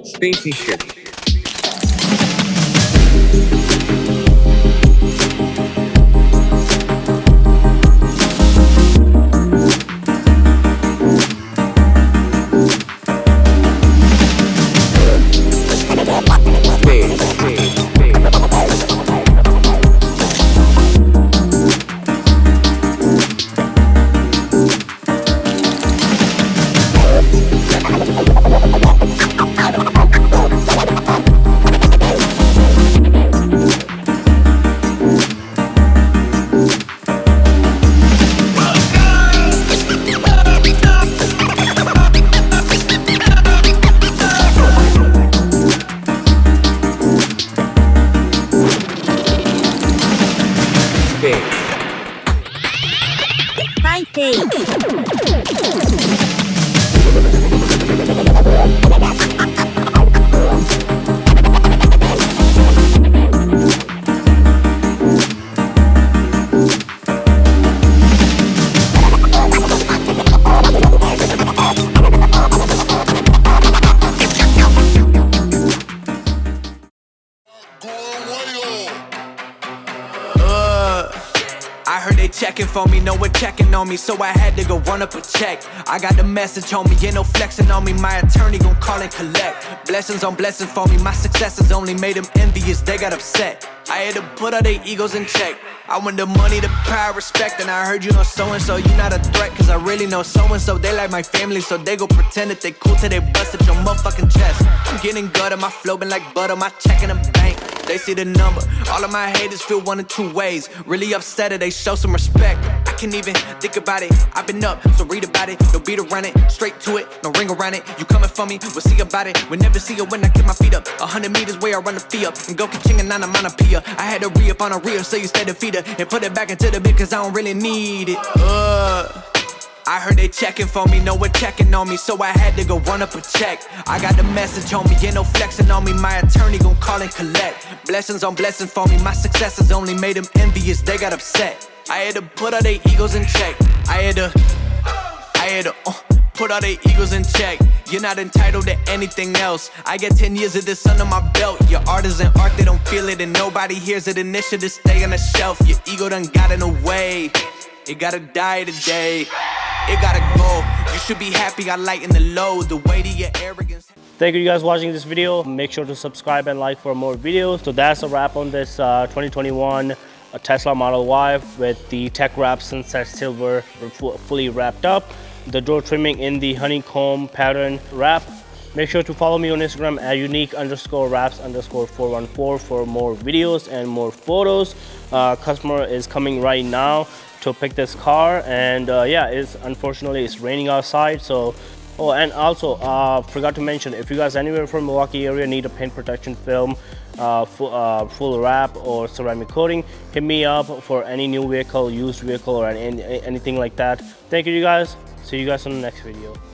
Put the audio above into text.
Spacey shit. I heard they checking for me, no one checking on me, so I had to go run up a check. I got the message, homie, ain't no flexing on me. My attorney gon' call and collect. Blessings on blessings for me, my successes only made them envious, they got upset. I had to put all their egos in check. I want the money, the power, respect, and I heard you know so-and-so, you not a threat, cause I really know so-and-so. They like my family, so they go pretend that they cool till they bust at your motherfucking chest. I'm getting gutter, my flow been like butter, my check in the bank. They see the number, all of my haters feel one of two ways. Really upset or they show some respect. I can't even think about it, I've been up, so read about it. No beat around it, straight to it, no ring around it. You coming for me, we'll see about it. We'll never see it when I get my feet up. 100 meters where I run the fee up, and go ka-ching and on a I had to re-up on a reel, so you stay defeated, and put it back into the bit, cause I don't really need it. I heard they checking for me, no one checking on me, so I had to go run up a check. I got the message, homie, ain't no flexing on me. My attorney gon' call and collect. Blessings on blessings for me, my successes only made them envious, they got upset. I had to put all their egos in check. I had to put all their egos in check. You're not entitled to anything else. I get 10 years of this under my belt. Your art is an art, they don't feel it, and nobody hears it. And this should just stay on the shelf. Your ego done got in the way. It gotta die today. It gotta go. You should be happy I lighten the load. The weight of your arrogance. Thank you guys for watching this video. Make sure to subscribe and like for more videos. So that's a wrap on this 2021 Tesla Model Y with the Teckwrap Sunset Silver fully wrapped up. The door trimming in the honeycomb pattern wrap. Make sure to follow me on Instagram at unique_wraps_414 for more videos and more photos. Customer is coming right now to pick this car, and yeah, unfortunately it's raining outside. So and also forgot to mention, if you guys anywhere from Milwaukee area need a paint protection film, full wrap or ceramic coating, hit me up for any new vehicle, used vehicle, or anything like that. Thank you guys. See you guys on the next video.